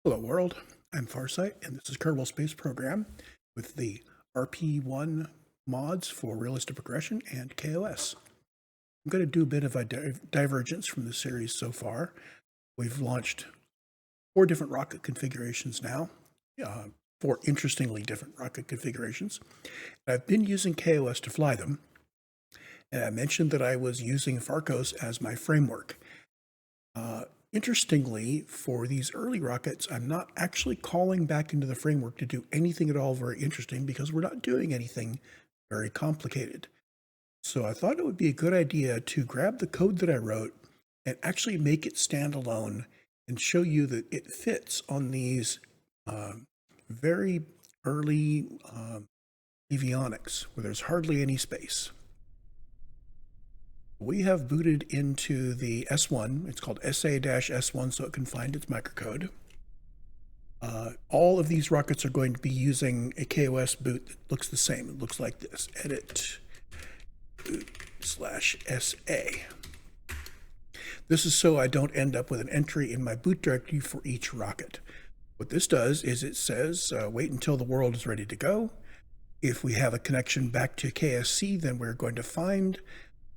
Hello world, I'm Farsight and this is Kerbal Space Program with the RP1 mods for realistic progression and kOS. I'm going to do a bit of a divergence from the series so far. We've launched 4 different rocket configurations now, 4 interestingly different rocket configurations. I've been using kOS to fly them, and I mentioned that I was using Farkos as my framework. Interestingly, for these early rockets, I'm not actually calling back into the framework to do anything at all very interesting because we're not doing anything very complicated. So I thought it would be a good idea to grab the code that I wrote and actually make it stand alone and show you that it fits on these very early avionics where there's hardly any space. We have booted into the S1. It's called SA-S1 so it can find its microcode. All of these rockets are going to be using a kOS boot that looks the same. It looks like this: edit boot/SA. This is so I don't end up with an entry in my boot directory for each rocket. What this does is it says, wait until the world is ready to go. If we have a connection back to KSC, then we're going to find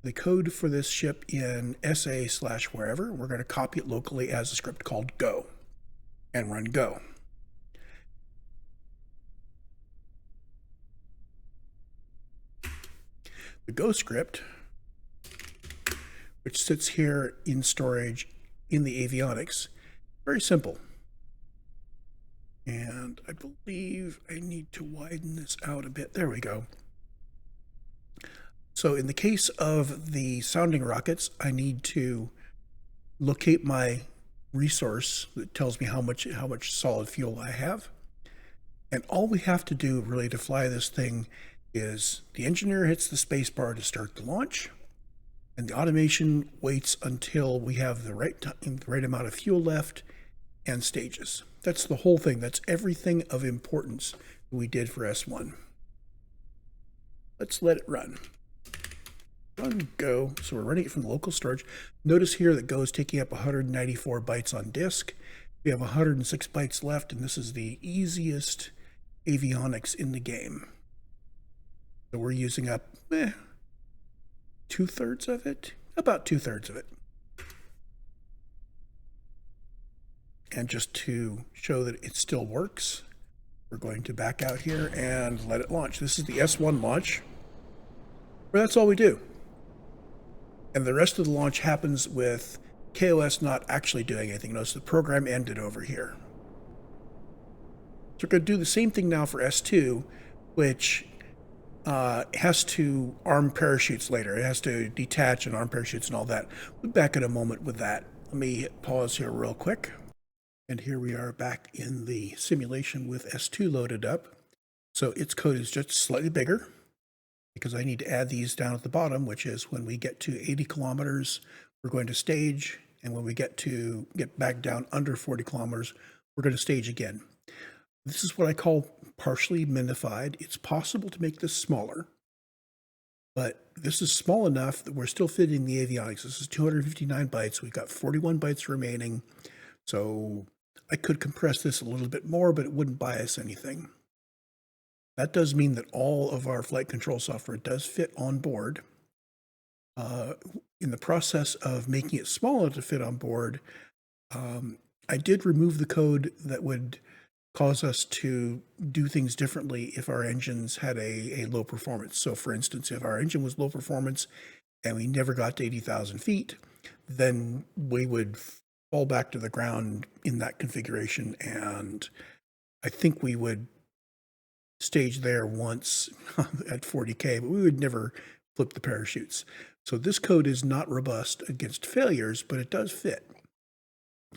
the code for this ship in SA/wherever. We're going to copy it locally as a script called go and run go. The go script, which sits here in storage in the avionics, very simple. And I believe I need to widen this out a bit. There we go. So in the case of the sounding rockets, I need to locate my resource that tells me how much solid fuel I have. And all we have to do really to fly this thing is the engineer hits the space bar to start the launch, and the automation waits until we have the right amount of fuel left and stages. That's the whole thing. That's everything of importance that we did for S1. Let's let it run. Run go. So we're running it from the local storage. Notice here that go is taking up 194 bytes on disk. We have 106 bytes left, and this is the easiest avionics in the game. So we're using up 2/3 of it, about 2/3 of it. And just to show that it still works, we're going to back out here and let it launch. This is the S1 launch, where that's all we do. And the rest of the launch happens with kOS not actually doing anything. Notice the program ended over here. So we're going to do the same thing now for S2, which has to arm parachutes later. It has to detach and arm parachutes and all that. We'll be back in a moment with that. Let me hit pause here real quick. And here we are back in the simulation with S2 loaded up. So its code is just slightly bigger, because I need to add these down at the bottom, which is when we get to 80 kilometers, we're going to stage, and when we get back down under 40 kilometers, we're going to stage again. This is what I call partially minified. It's possible to make this smaller, but this is small enough that we're still fitting the avionics. This is 259 bytes. We've got 41 bytes remaining, so I could compress this a little bit more, but it wouldn't bias anything. That does mean that all of our flight control software does fit on board. In the process of making it smaller to fit on board, I did remove the code that would cause us to do things differently if our engines had a low performance. So for instance, if our engine was low performance and we never got to 80,000 feet, then we would fall back to the ground in that configuration, and I think we would stage there once at 40K, but we would never flip the parachutes. So this code is not robust against failures, but it does fit.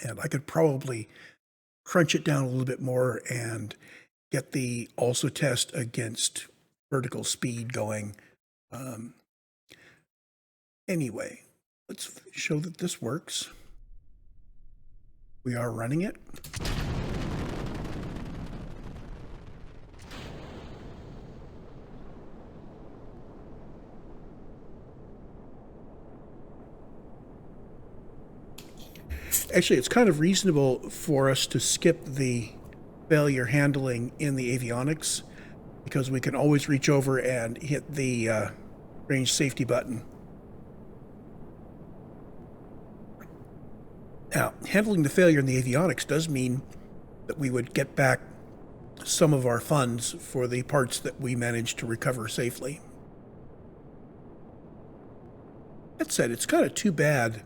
And I could probably crunch it down a little bit more and get the also test against vertical speed going. Anyway, let's show that this works. We are running it. Actually, it's kind of reasonable for us to skip the failure handling in the avionics because we can always reach over and hit the range safety button. Now, handling the failure in the avionics does mean that we would get back some of our funds for the parts that we managed to recover safely. That said, it's kind of too bad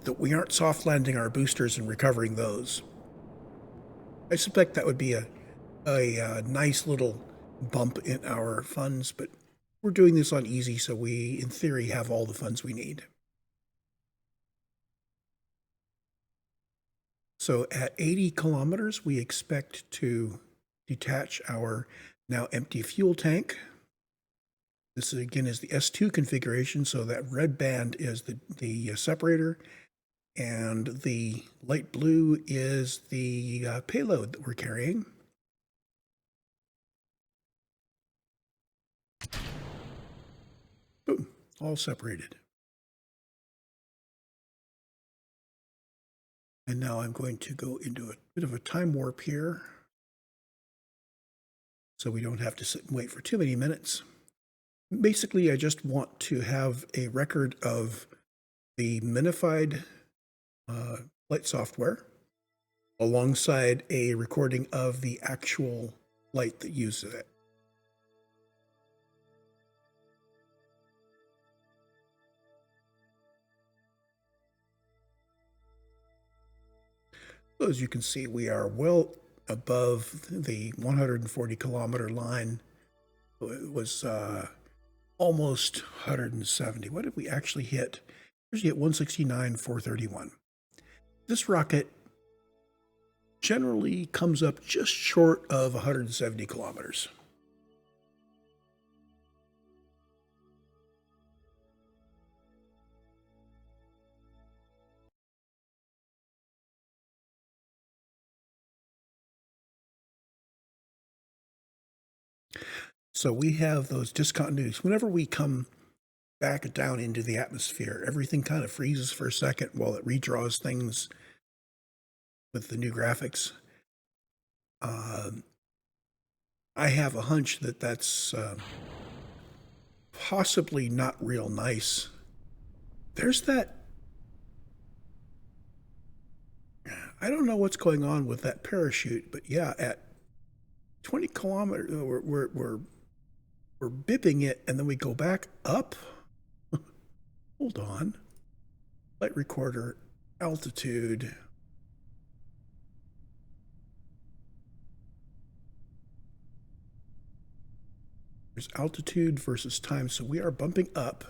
that we aren't soft landing our boosters and recovering those. I suspect that would be a nice little bump in our funds, but we're doing this on easy, so we, in theory, have all the funds we need. So at 80 kilometers, we expect to detach our now empty fuel tank. This again is the S2 configuration, so that red band is the separator, and the light blue is the payload that we're carrying. Boom, all separated. And now I'm going to go into a bit of a time warp here so we don't have to sit and wait for too many minutes. Basically, I just want to have a record of the minified flight software alongside a recording of the actual flight that uses it. So as you can see, we are well above the 140 kilometer line. It was almost 170. What did we actually hit? We hit 169,431. This rocket generally comes up just short of 170 kilometers. So we have those discontinuities. Whenever we come back down into the atmosphere, everything kind of freezes for a second while it redraws things with the new graphics. I have a hunch that that's possibly not real nice. There's that. I don't know what's going on with that parachute, but yeah, at 20 kilometers, we're bipping it, and then we go back up. Hold on. Flight recorder, altitude. There's altitude versus time, so we are bumping up.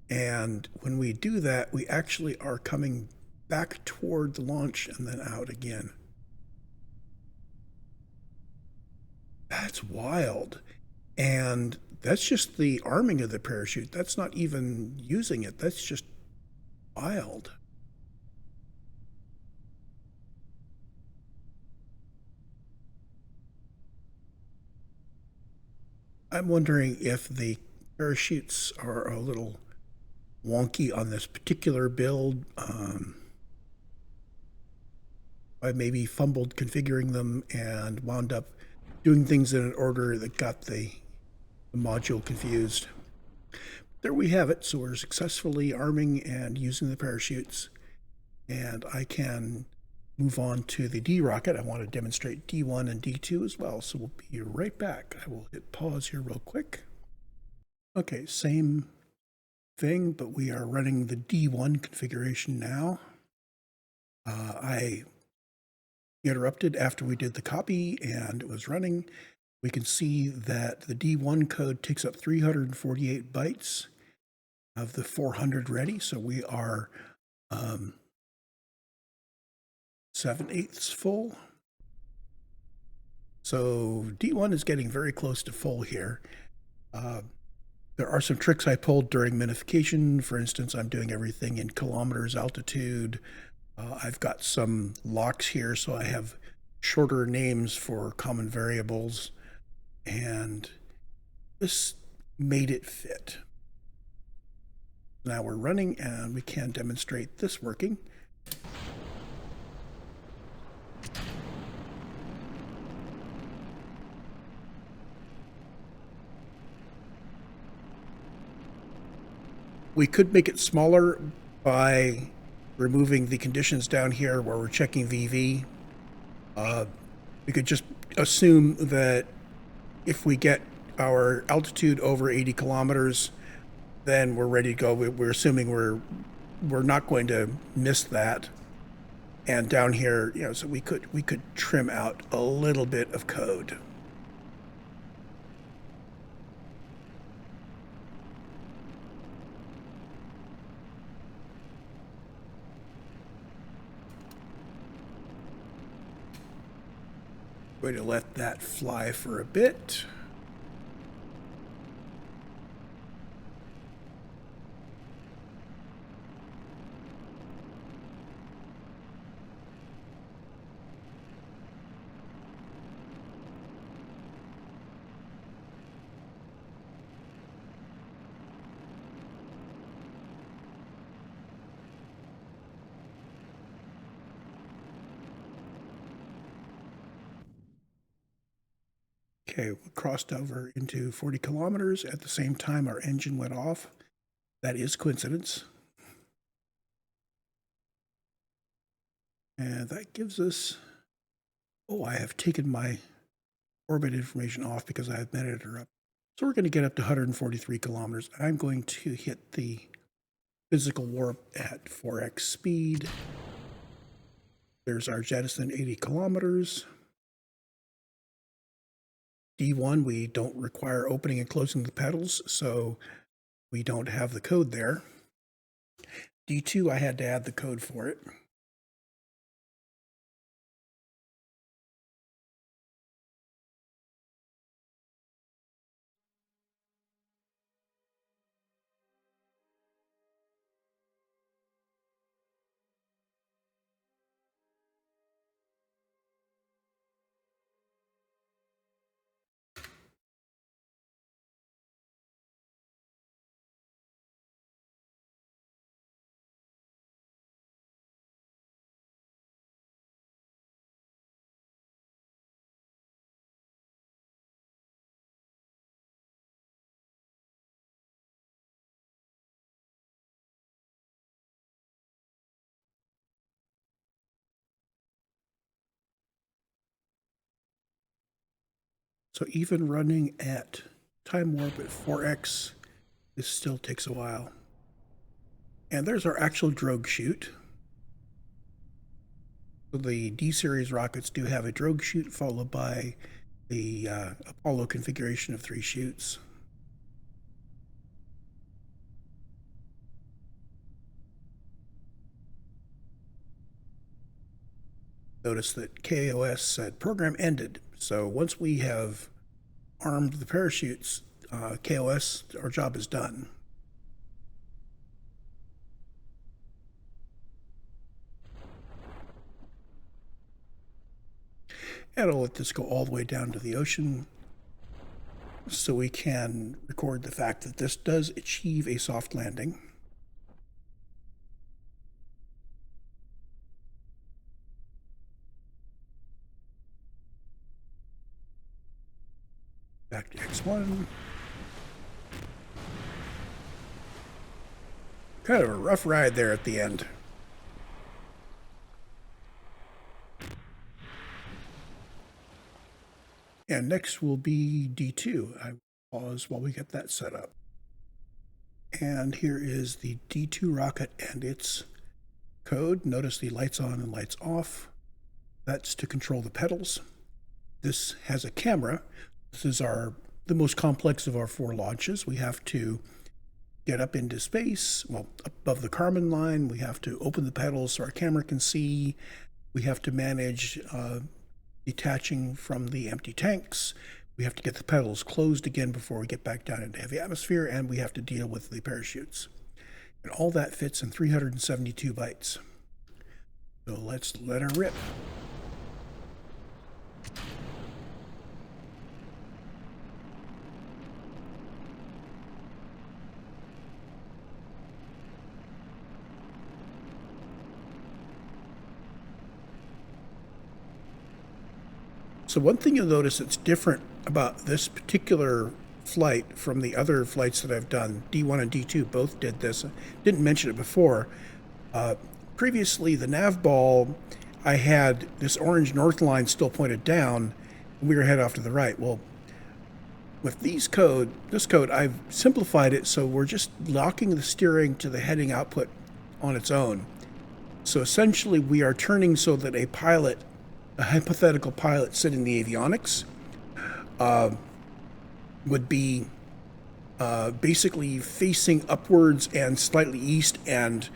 And when we do that, we actually are coming back toward the launch and then out again. That's wild. And that's just the arming of the parachute. That's not even using it. That's just wild. I'm wondering if the parachutes are a little wonky on this particular build. I maybe fumbled configuring them and wound up doing things in an order that got the module confused. There we have it. So we're successfully arming and using the parachutes, and I can move on to the D rocket. I want to demonstrate D1 and D2 as well, so we'll be right back. I will hit pause here real quick. Okay, same thing, but we are running the D1 configuration now. I interrupted after we did the copy and it was running. We can see that the D1 code takes up 348 bytes of the 400 ready, so we are 7/8 full. So D1 is getting very close to full here. There are some tricks I pulled during minification. For instance, I'm doing everything in kilometers altitude. I've got some locks here, so I have shorter names for common variables, and this made it fit. Now we're running, and we can demonstrate this working. We could make it smaller by removing the conditions down here where we're checking VV. We could just assume that if we get our altitude over 80 kilometers, then we're ready to go. We're assuming we're not going to miss that. And down here, so we could trim out a little bit of code. Going to let that fly for a bit. Okay, we crossed over into 40 kilometers. At the same time, our engine went off. That is coincidence. And that gives us, oh, I have taken my orbit information off because I have met it up. So we're going to get up to 143 kilometers. I'm going to hit the physical warp at 4x speed. There's our jettison, 80 kilometers. D1, we don't require opening and closing the pedals, so we don't have the code there. D2, I had to add the code for it. So even running at time warp at 4x, this still takes a while. And there's our actual drogue chute. So the D-series rockets do have a drogue chute followed by the Apollo configuration of 3 chutes. Notice that kOS said program ended. So once we have armed the parachutes, kOS, our job is done. And I'll let this go all the way down to the ocean so we can record the fact that this does achieve a soft landing. Back to X1. Kind of a rough ride there at the end. And next will be D2. I pause while we get that set up. And here is the D2 rocket and its code. Notice the lights on and lights off. That's to control the pedals. This has a camera. This is the most complex of our 4 launches. We have to get up into space, well, above the Kármán line. We have to open the pedals so our camera can see. We have to manage detaching from the empty tanks. We have to get the pedals closed again before we get back down into heavy atmosphere, and we have to deal with the parachutes. And all that fits in 372 bytes. So let's let her rip. So one thing you'll notice that's different about this particular flight from the other flights that I've done, D1 and D2 both did this. I didn't mention it before. Previously, the nav ball, I had this orange north line still pointed down, and we were head off to the right. Well, with this code, I've simplified it so we're just locking the steering to the heading output on its own. So essentially, we are turning so that a hypothetical pilot sitting in the avionics, would be basically facing upwards and slightly east and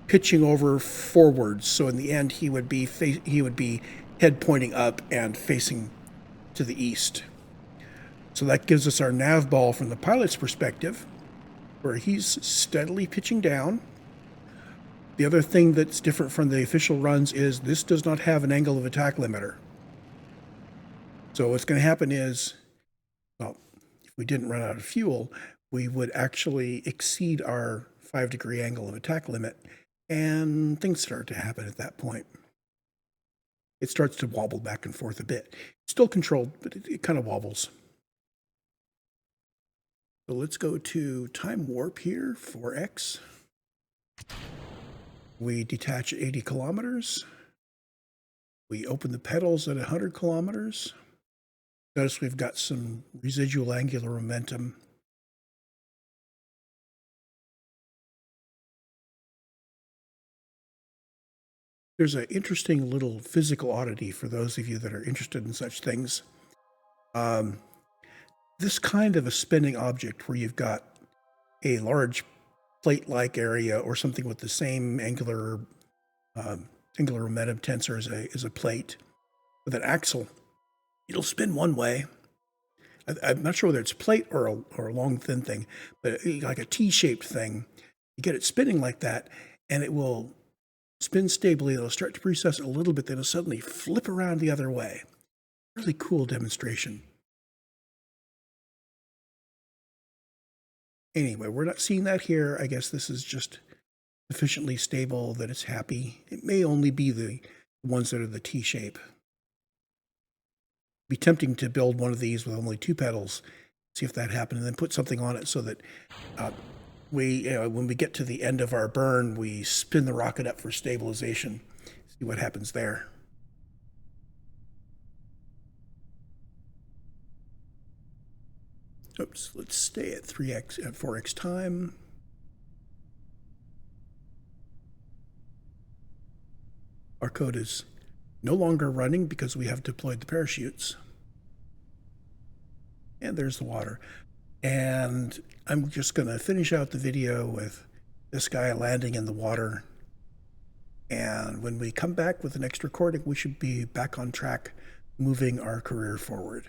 pitching over forwards. So in the end, he would be head pointing up and facing to the east. So that gives us our nav ball from the pilot's perspective, where he's steadily pitching down. The other thing that's different from the official runs is this does not have an angle of attack limiter. So what's going to happen is, well, if we didn't run out of fuel, we would actually exceed our 5-degree angle of attack limit, and things start to happen at that point. It starts to wobble back and forth a bit. It's still controlled, but it kind of wobbles. So let's go to time warp here, 4x. We detach at 80 kilometers. We open the pedals at 100 kilometers. Notice we've got some residual angular momentum. There's an interesting little physical oddity for those of you that are interested in such things. This kind of a spinning object where you've got a large plate-like area or something with the same angular momentum tensor as a plate with an axle, it'll spin one way. I'm not sure whether it's a plate or a long thin thing, but like a T-shaped thing. You get it spinning like that, and it will spin stably. It'll start to precess a little bit, then it'll suddenly flip around the other way. Really cool demonstration. Anyway, we're not seeing that here. I guess this is just sufficiently stable that it's happy. It may only be the ones that are the T-shape. It'd be tempting to build one of these with only 2 pedals, see if that happened, and then put something on it so that when we get to the end of our burn, we spin the rocket up for stabilization, see what happens there. Oops, let's stay at 4x time. Our code is no longer running because we have deployed the parachutes. And there's the water. And I'm just going to finish out the video with this guy landing in the water. And when we come back with the next recording, we should be back on track, moving our career forward.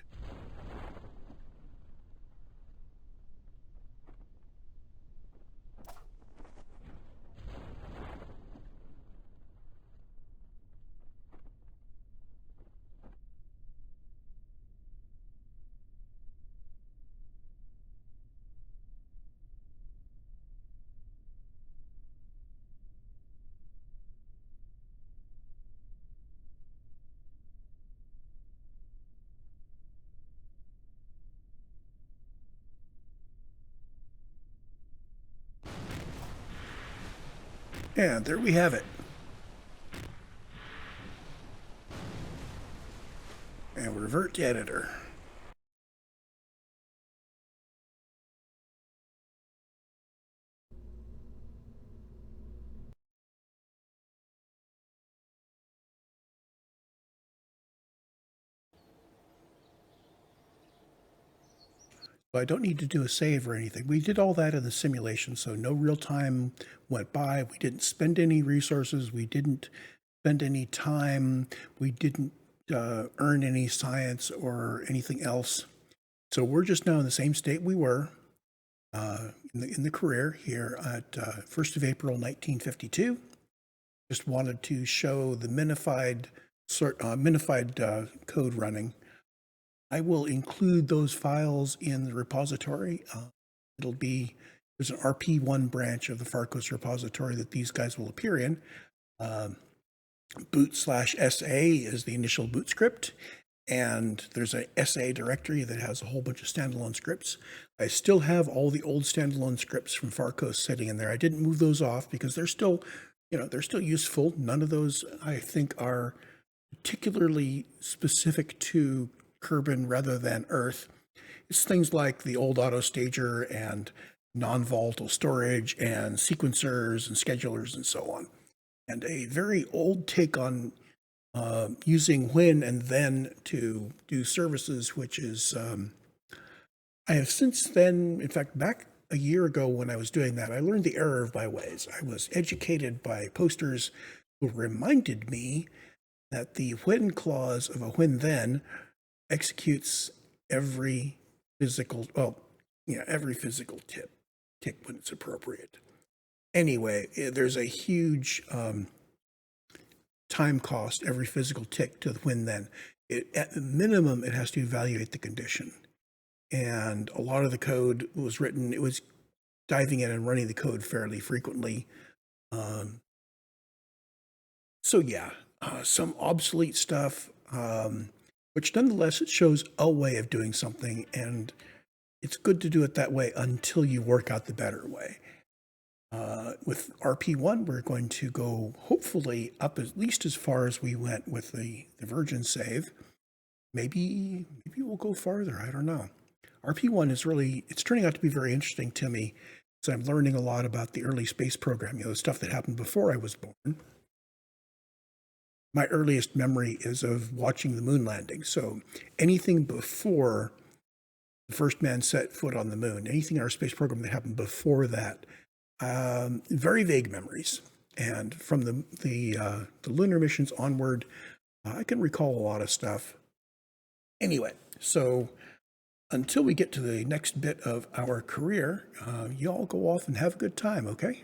And there we have it. And revert to editor. So I don't need to do a save or anything. We did all that in the simulation, so no real time went by. We didn't spend any resources. We didn't spend any time. We didn't earn any science or anything else. So we're just now in the same state we were in the career here at 1st of April, 1952. Just wanted to show the minified code running. I will include those files in the repository. There's an RP1 branch of the Farcos repository that these guys will appear in. Boot/SA is the initial boot script, and there's a SA directory that has a whole bunch of standalone scripts. I still have all the old standalone scripts from Farcos sitting in there. I didn't move those off because they're still, they're still useful. None of those, I think, are particularly specific to Kerbin rather than Earth. It's things like the old auto stager and non-volatile storage and sequencers and schedulers and so on. And a very old take on using when and then to do services, which is, I have since then, in fact, back a year ago when I was doing that, I learned the error of my ways. I was educated by posters who reminded me that the when clause of a when then executes every physical, every physical tick when it's appropriate. Anyway, there's a huge time cost every physical tick to the when then. At the minimum, it has to evaluate the condition. And a lot of the code was written, it was diving in and running the code fairly frequently. Some obsolete stuff, which nonetheless, it shows a way of doing something, and it's good to do it that way until you work out the better way. With RP1, we're going to go hopefully up at least as far as we went with the Virgin save. Maybe we'll go farther, I don't know. RP1 is it's turning out to be very interesting to me, because I'm learning a lot about the early space program, the stuff that happened before I was born. My earliest memory is of watching the moon landing. So anything before the first man set foot on the moon, anything in our space program that happened before that, very vague memories. And from the lunar missions onward, I can recall a lot of stuff. Anyway, so until we get to the next bit of our career, you all go off and have a good time, okay?